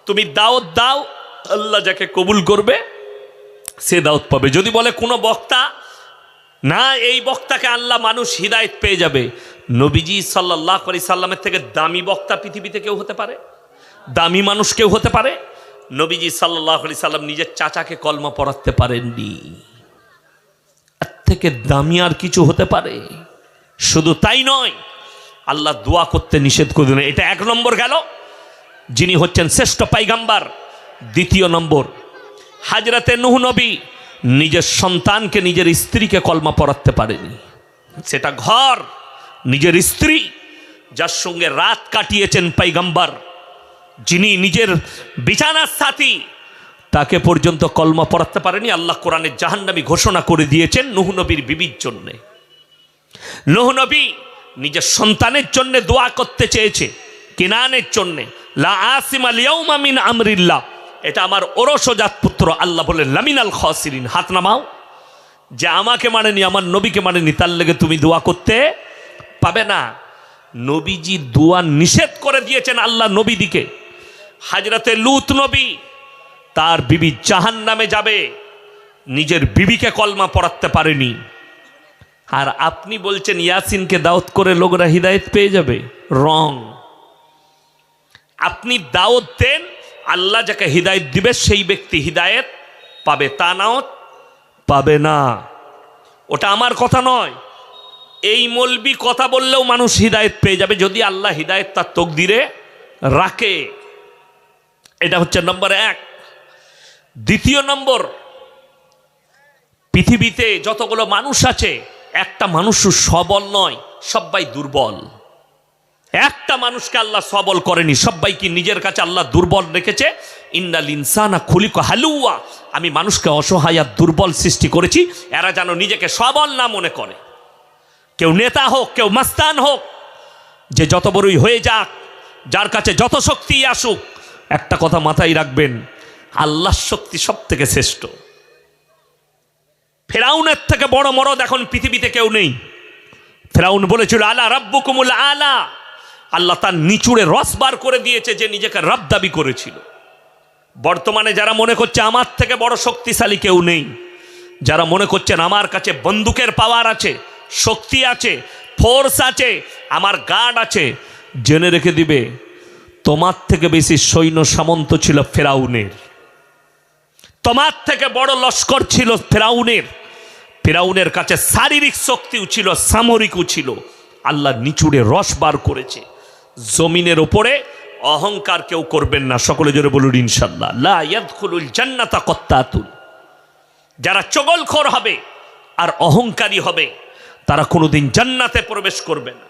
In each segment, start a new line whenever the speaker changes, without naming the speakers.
তুমি দাওয়াত দাও, আল্লাহ যাকে কবুল করবে সে দাওয়াত পাবে। যদি বলে কোনো বক্তা না, এই বক্তাকে আল্লাহ মানুষ হিদায়েত পেয়ে যাবে, নবীজি সাল্লাল্লাহু আলাইহি সাল্লামের থেকে দামি বক্তা পৃথিবীতে কেউ হতে পারে? দামি মানুষ কেউ হতে পারে? নবীজি সাল্লাল্লাহু আলাইহি সাল্লাম নিজের চাচাকে কলমা পড়াতে পারেননি। এর থেকে দামি আর কিছু হতে পারে? শুধু তাই নয়, আল্লাহ দোয়া করতে নিষেধ করে দিলেন। এটা এক নম্বর গেল, যিনি হচ্ছেন শ্রেষ্ঠ পয়গম্বর। দ্বিতীয় নম্বর, হযরতে নূহ নবী নিজের সন্তানকে, নিজের স্ত্রীকে কলমা পড়াতে পারেনি। সেটা ঘর, নিজের স্ত্রী, যার সঙ্গে রাত কাটিয়েছেন পয়গম্বর, যিনি নিজের বিছানার সাথী, তাকে পর্যন্ত কলমা পড়াতে পারেনি। আল্লাহ কোরআনে জাহান্নামী ঘোষণা করে দিয়েছেন নূহ নবীর বিবির জন্যে। নূহ নবী নিজের সন্তানের জন্য দোয়া করতে চেয়েছে, কিনানের জন্যে, লা আসিমা লিয়াউমা মিন আমরিল্লাহ, এটা আমার ওরসজাত পুত্র। আল্লাহ বলেন লামিনাল খাসিরিন, হাত নামাও। যে আমাকে মানেনি, আমার নবীকে মানেনি, তার লেগে তুমি দোয়া করতে পাবে না। নবীজি দোয়া নিষেধ করে দিয়েছেন আল্লাহ নবীদিকে। হযরতে লূত নবী, তার বিবি জাহান্নামে যাবে, নিজের বিবিকে কলমা পড়াতে পারেনি। আর আপনি বলছেন ইয়াসিনকে দাওয়াত করে লোকরা হিদায়েত পেয়ে যাবে। রং। আপনি দাওয়াত দেন, আল্লাহ যাকে হিদায়েত দিবে সেই ব্যক্তি হিদায়েত পাবে, তা নাও পাবে না। ওটা আমার কথা নয়। এই মৌলবি কথা বললেও মানুষ হিদায়েত পেয়ে যাবে যদি আল্লাহ হিদায়েত তার তকদিরে রাখে। এটা হচ্ছে নম্বর এক। দ্বিতীয় নম্বর, পৃথিবীতে যতগুলো মানুষ আছে, একটা মানুষও সবল নয়, সবাই দুর্বল। একটা মানুষকে আল্লাহ সবল করেনি, সবাইকে নিজের কাছে আল্লাহ দুর্বল রেখেছে। ইন্নাল ইনসানা খুলিকা হালুয়া, আমি মানুষকে অসহায় আর দুর্বল সৃষ্টি করেছি, এরা যেন নিজেকে সবল না মনে করে। কেউ নেতা হোক, কেউ মাস্তান হোক, যে যত বড়ই হয়ে যাক, যার কাছে যত শক্তি আসুক, একটা কথা মাথায় রাখবেন, আল্লাহর শক্তি সব থেকে শ্রেষ্ঠ। ফেরাউনের থেকে বড় মরদ এখন পৃথিবীতে কেউ নেই। ফেরাউন বলেছিল আলা রাব্বুকুমুল আলা, আল্লাহ তার নিচুড়ে রস বার করে দিয়েছে যে নিজেকে রব দাবি করেছিল। বর্তমানে যারা মনে করছে আমার থেকে বড় শক্তিশালী কেউ নেই, যারা মনে করছেন আমার কাছে বন্দুকের পাওয়ার আছে, শক্তি আছে, ফোর্স আছে, আমার গার্ড আছে, জেনে রেখে দিবে তোমার থেকে বেশি সৈন্য সামন্ত ছিল ফেরাউনের, তোমার থেকে বড় লস্কর ছিল ফেরাউনের। ফেরাউনের কাছে শারীরিক শক্তিও ছিল, সামরিকও ছিল। আল্লাহ নিচুড়ে রস বার করেছে। জমিনের ওপরে অহংকার কেউ করবেন না, সকলে জোরে বলুন ইনশাআল্লাহ। লা ইয়াদখুলুল জান্নাতা কাত্তাতুন, যারা চগলখোর হবে আর অহংকারী হবে তারা কোনোদিন জান্নাতে প্রবেশ করবে না।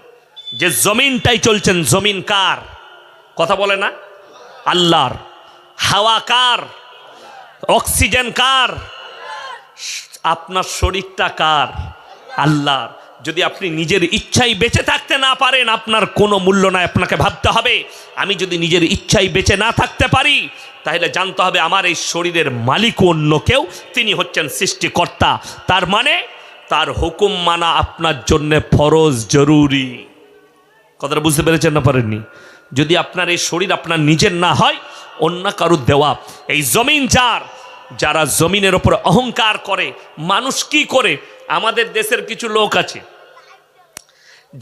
যে জমিনটাই চলছেন, জমিন কার? কথা বলে না? আল্লাহর। হাওয়া কার? অক্সিজেন কার? আপনার শরীরটা কার? আল্লাহর। যদি আপনি নিজের ইচ্ছাই বেঁচে থাকতে না পারেন, আপনার কোনো মূল্য নাই। আপনাকে ভাবতে হবে, আমি যদি নিজের ইচ্ছাই বেঁচে না থাকতে পারি, তাহলে জানতে হবে আমার এই শরীরের মালিক অন্য কেউ, তিনি হচ্ছেন সৃষ্টিকর্তা। তার মানে তার হুকুম মানা আপনার জন্য ফরজ, জরুরি। কথাটা বুঝতে পেরেছেন না পারেননি? যদি আপনার এই শরীর আপনার নিজের না হয়, অন্য কারুর দেওয়া। এই জমিন যার, যারা জমিনের ওপর অহংকার করে, মানুষ কি করে? আমাদের দেশের কিছু লোক আছে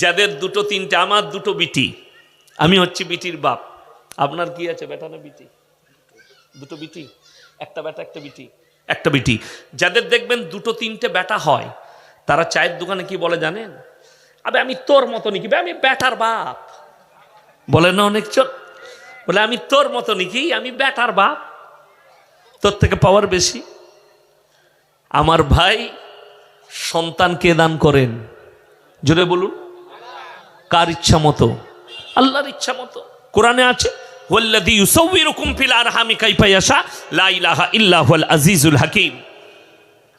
যাদের দুটো তিনটে, আমার দুটো বিটি, আমি হচ্ছি বিটির বাপ। আপনার কি আছে, বেটা না বিটি? দুটো বিটি, একটা বেটা একটা বিটি, একটা বিটি। যাদের দেখবেন দুটো তিনটে বেটা হয়, তারা চায়ের দোকানে কি বলে জানেন? আবে আমি তোর মতনই কি, আমি বেটার বাপ। বলে না অনেকজন? বলে আমি তোর মতনই কি, আমি বেটার বাপ, তোর থেকে পাওয়ার বেশি। আমার ভাই, সন্তানকে দান করেন, জোরে বলুন। কার ইচ্ছা মতো? আল্লাহর ইচ্ছা মতো। কোরআনে আছে ওয়াল্লাযী ইউসাউবিরুকুম ফিল আরহামি কাইফা ইয়াশা লা ইলাহা ইল্লা হুয়াল আজিজুল হাকীম।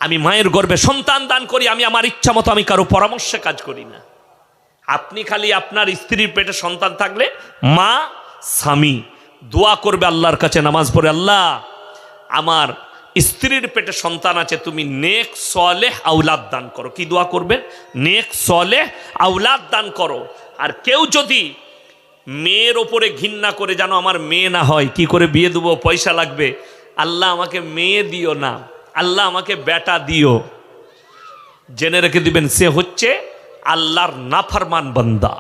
আমি মায়ের গর্ভে সন্তান দান করি, আমি আমার ইচ্ছা মতো, আমি কারো পরামর্শে কাজ করি না। আপনি খালি আপনার স্ত্রীর পেটে সন্তান থাকলে মা, স্বামী দোয়া করবে আল্লাহর কাছে, নামাজ পড়ে, আল্লাহ আমার স্ত্রীর পেটে সন্তান আছে, তুমি নেক সলেহ আওলাদ দান করো। কি দোয়া করবেন? নেক সলেহ আওলাদ দান করো। আর কেউ যদি মেয়ের ওপরে ঘৃণা করে যেন আমার মেয়ে না হয়, কি করে বিয়ে দেবো, পয়সা লাগবে, আল্লাহ আমাকে মেয়ে দিও না, আল্লাহ আমাকে বেটা দিও, জেনে রেখে দিবেন সে হচ্ছে আল্লাহর নাফরমান বান্দা।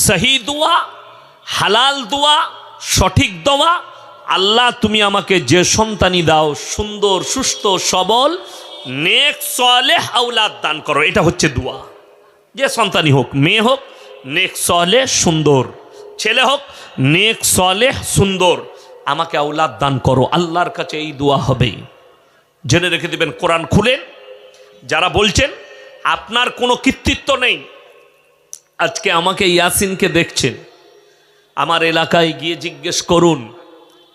সহি দোয়া, হালাল দোয়া, সঠিক দোয়া, আল্লাহ তুমি আমাকে যে সন্তানই দাও সুন্দর সুস্থ সবল নেক সালেহ আওলাদ দান করো, এটা হচ্ছে দোয়া। যে সন্তানই হোক, মেয়ে হোক নেক সালেহ সুন্দর, ছেলে হোক নেক সালেহ সুন্দর, আমাকে আওলাদ দান করো, আল্লাহর কাছে এই দোয়া হবে। জেনে রেখে দিবেন, কোরআন খুলেন। যারা বলছেন আপনার কোনো কৃতিত্ব নেই, আজকে আমাকে ইয়াসিনকে দেখছেন, আমার এলাকায় গিয়ে জিজ্ঞেস করুন,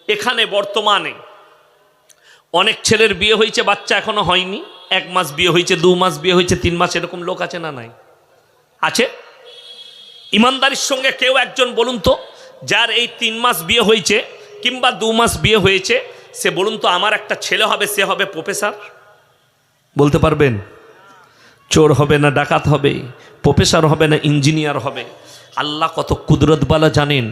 এখানে বর্তমানে অনেক ছেলের বিয়ে হয়েছে, বাচ্চা এখনো হয়নি, 1 মাস বিয়ে হয়েছে, 2 মাস বিয়ে হয়েছে, 3 মাস, এরকম লোক আছে না নাই? আছে। ইমানদারির সঙ্গে কেউ একজন বলুন তো, যার এই 3 মাস বিয়ে হয়েছে কিংবা 2 মাস বিয়ে হয়েছে, সে বলুন তো আমার একটা ছেলে হবে, সে হবে প্রফেসর? বলতে পারবেন? চোর হবে না ডাকাত হবে, প্রফেসর হবে না ইঞ্জিনিয়ার হবে। আল্লাহ কত কুদরতওয়ালা জানেন।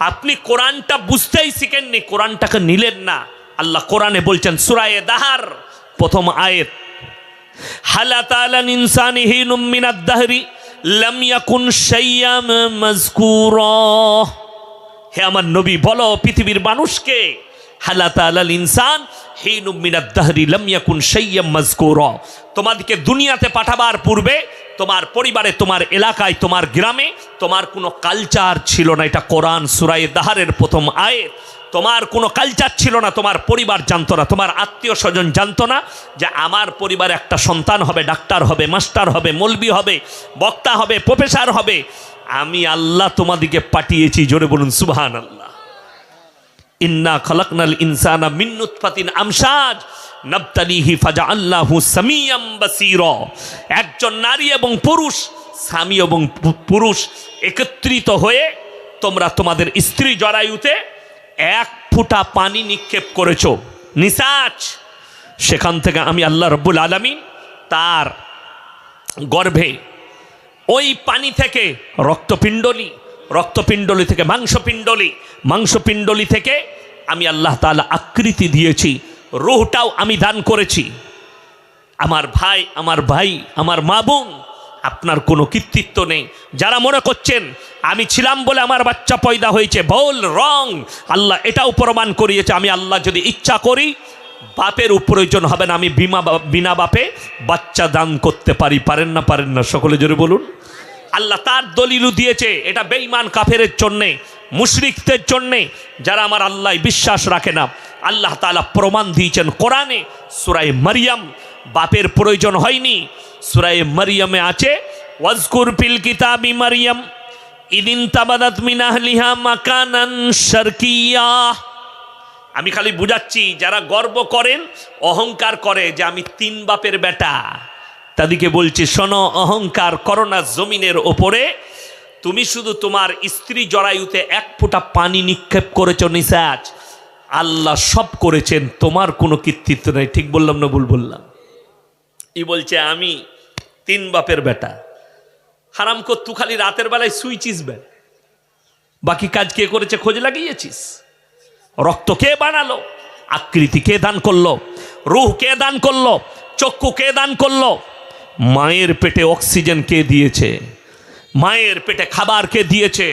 আপনি কোরআনটা বুঝতেই শিখেননি, কোরআনটাকে নিলেন না। আল্লাহ কোরআনে বলছেন সূরা দাহর প্রথম আয়াত, হালা তাআলা ইনসানি হিনুম মিনাদ দাহরি লাম ইয়াকুন শাইয়াম মাযকুরা। হে আমার নবী বলো পৃথিবীর মানুষকে, হালা তাআলা ইনসান হিনুম মিনাদ দাহরি লাম ইয়াকুন শাইয়াম মাযকুরা। তোমাদেরকে দুনিয়াতে পাঠাবার পূর্বে তোমার পরিবারে, তোমার এলাকায়, তোমার গ্রামে তোমার কোনো কালচার ছিল না। এটা কোরআন সূরা দাহরের প্রথম আয়াত। তোমার কোনো কালচার ছিল না, তোমার পরিবার জানতো না, তোমার আত্মীয় স্বজন জানতো না যে আমার পরিবারে একটা সন্তান হবে, ডাক্তার হবে, মাস্টার হবে, মৌলবি হবে, বক্তা হবে, প্রফেসর হবে। আমি আল্লাহ তোমাদিকে পাঠিয়েছি, জোরে বলুন সুবহানাল্লাহ। ইন্না খালাকনাল ইনসানা মিন নুতফাতিন আমশাজ নাবতালিহি ফাজআলনাহু সামিয়াম বাসীরা। একজন নারী এবং পুরুষ, স্বামী এবং পুরুষ একত্রিত হয়ে তোমরা তোমাদের স্ত্রী জরায়ুতে 1 ফোঁটা পানি নিক্ষেপ করেছো, নিসাজ। সেখান থেকে আমি আল্লাহ রব্বুল আলামিন তার গর্ভে ওই পানি থেকে রক্তপিণ্ডলি, রক্তপিণ্ডলি থেকে মাংসপিণ্ডলি, মাংসপিণ্ডলি থেকে আমি আল্লাহ তাআলা আকৃতি দিয়েছি, রূহটাও আমি দান করেছি। আমার ভাই, আমার মা বোন, আপনার কোনো কৃতিত্ব নেই। যারা মনে করছেন আমি ছিলাম বলে আমার বাচ্চা পয়দা হয়েছে, ভুল, রং। আল্লাহ এটাও প্রমাণ করিয়েছে, আমি আল্লাহ যদি ইচ্ছা করি বাপের প্রয়োজন হবে না, আমি বিনা বাপে বাচ্চা দান করতে পারি। পারেন না? পারেন না? সকলে জোরে বলুন। আল্লাহ তার দলিলও দিয়েছে। এটা বেঈমান কাফেরের জন্যে, মুশরিকদের জন্যে, যারা আমার আল্লাহ বিশ্বাস রাখে না। আল্লাহ তাআলা প্রমাণ দিয়েছেন কোরআনে সূরা মারইয়াম, বাপের প্রয়োজন হয়নি। সূরা মারইয়ামে আছে ওয়াজকুর ফিল কিতাবি মারইয়াম ইদিন তাবাদাত মিন আহলিহা মাকানান শারকিয়া। আমি খালি বুঝাচ্ছি, যারা গর্ব করেন, অহংকার করে যে আমি 3 বাপের বেটা, তাদেরকে বলছি শোনো, অহংকার করো না জমিনের ওপরে। তুমি শুধু তোমার স্ত্রী জরায়ুতে 1 ফোঁটা পানি নিক্ষেপ করেছো, নিসাজ। আল্লাহ সব করেছেন, তোমার কোনো কৃতিত্ব নেই। ঠিক বললাম না ভুল বললাম? ই বলছে আমি 3 বাপের বেটা। হারাম কর, তুই খালি রাতের বেলায় শুইছিস, বাকি কাজ কে করেছে খোঁজ লাগিয়েছিস? রক্ত কে বানালো? আকৃতি কে দান করলো? রূহ কে দান করলো? চক্ষু কে দান করলো? মায়ের পেটে অক্সিজেন কে দিয়েছে? মায়ের পেটে খাবার কে দিয়েছে?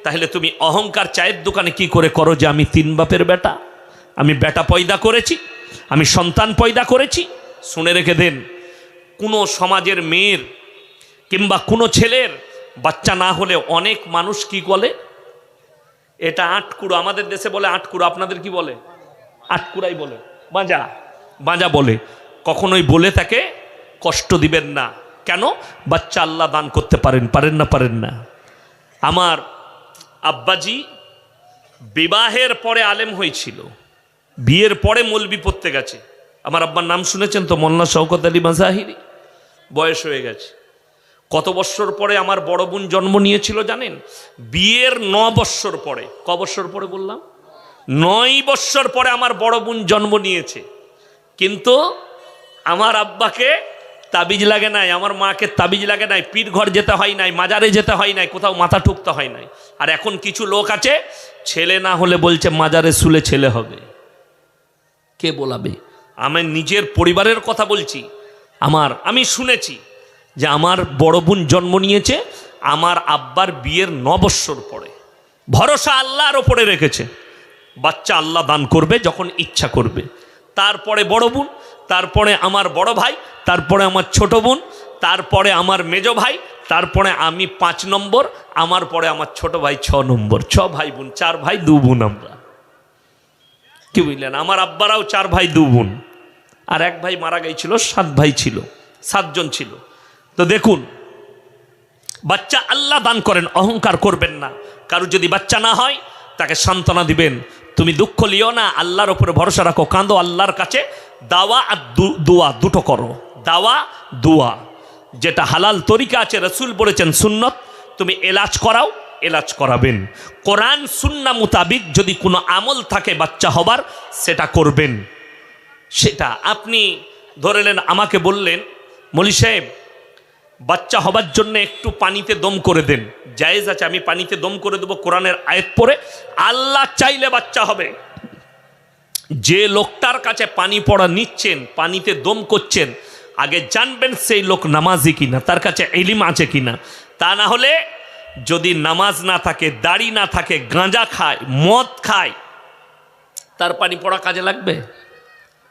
তাহলে তুমি অহংকার চায়ের দোকানে কি করে করো যে আমি 3 বাপের বেটা, আমি বেটা পয়দা করেছি, আমি সন্তান পয়দা করেছি? শুনে রেখে দেন, কোনো সমাজের মেয়ের কিংবা কোনো ছেলের বাচ্চা না হলে অনেক মানুষ কি বলে, এটা আটকুড়ো। আমাদের দেশে বলে আটকুড়ো, আপনাদের কি বলে? আটকুড়াই বলে, বাঁজা, বাঁজা বলে। কখনোই বলে তাকে কষ্ট দিবেন না। কেন? বাচ্চা আল্লাহ দান করতে পারেন। পারেন না? পারেন না? আমার আব্বাজি বিবাহের পরে আলেম হয়েছিল, বিয়ের পরে মৌলবি পড়তে গেছে। আমার আব্বার নাম শুনেছেন তো, মোল্লা শওকত আলী মাজাহিরি। বয়স হয়ে গেছে। কত বৎসর পরে আমার বড় বোন জন্ম নিয়েছিল জানেন? বিয়ের 9 বৎসর পরে। ক বৎসর পরে বললাম? 9 বৎসর পরে আমার বড় বোন জন্ম নিয়েছে। কিন্তু আমার আব্বাকে তাবিজ লাগে নাই, আমার মাকে তাবিজ লাগে নাই, পীর ঘর যেতে হয় নাই, মাজারে যেতে হয় নাই, কোথাও মাথা ঠুকতে হয় নাই। আর এখন কিছু লোক আছে ছেলে না হলে বলছে মাজারে শুলে ছেলে হবে। কে বলাবে? আমি নিজের পরিবারের কথা বলছি। আমি শুনেছি যে আমার বড় বোন জন্ম নিয়েছে আমার আব্বার বিয়ের 9 বৎসর পরে। ভরসা আল্লাহর ওপরে রেখেছে, বাচ্চা আল্লাহ দান করবে যখন ইচ্ছা করবে। তারপরে বড় বোন, তারপরে আমার বড় ভাই, তারপরে আমার ছোট বোন, তারপরে আমার মেজ ভাই, তারপরে আমি 5 নম্বর, আমার পরে আমার ছোট ভাই 6 নম্বর। 6 ভাই বোন, 4 ভাই 2 বোন আমরা। কি বুঝলেন? আমার আব্বারাও 4 ভাই 2 বোন, আর 1 ভাই মারা গিয়েছিল, 7 ভাই ছিল, 7 জন ছিল। তো দেখুন, বাচ্চা আল্লাহ দান করেন, অহংকার করবেন না। কারো যদি বাচ্চা না হয় তাকে সান্ত্বনা দিবেন, তুমি দুঃখ লিও না, আল্লাহর উপরে ভরসা রাখো, কাঁদো আল্লাহর কাছে। দাওয়া আর দোয়া দুটো করো। দাওয়া দোয়া যেটা হালাল তরিকা আছে, রসুল বলেছেন সুন্নত, তুমি এলাজ করাও, এলাজ করাবেন। কোরআন সুন্নাহ মোতাবিক যদি কোনো আমল থাকে বাচ্চা হবার, সেটা করবেন। সেটা আপনি ধরে নেন, আমাকে বললেন মৌলী সাহেব বাচ্চা হবার জন্য একটু পানিতে দম করে দেন, জায়েজ আছে, আমি পানিতে দম করে দেবো কোরআনের আয়াত পড়ে। আল্লাহ চাইলে বাচ্চা হবে। যে লোকটার কাছে পানি পড়া নিচ্ছেন, পানিতে দম করছেন, আগে জানবেন সেই লোক নামাজি কিনা, তার কাছে ইলম আছে কিনা। তা না হলে যদি নামাজ না থাকে, দাড়ি না থাকে, গাঁজা খায়, মদ খায়, তার পানি পড়া কাজে লাগবে?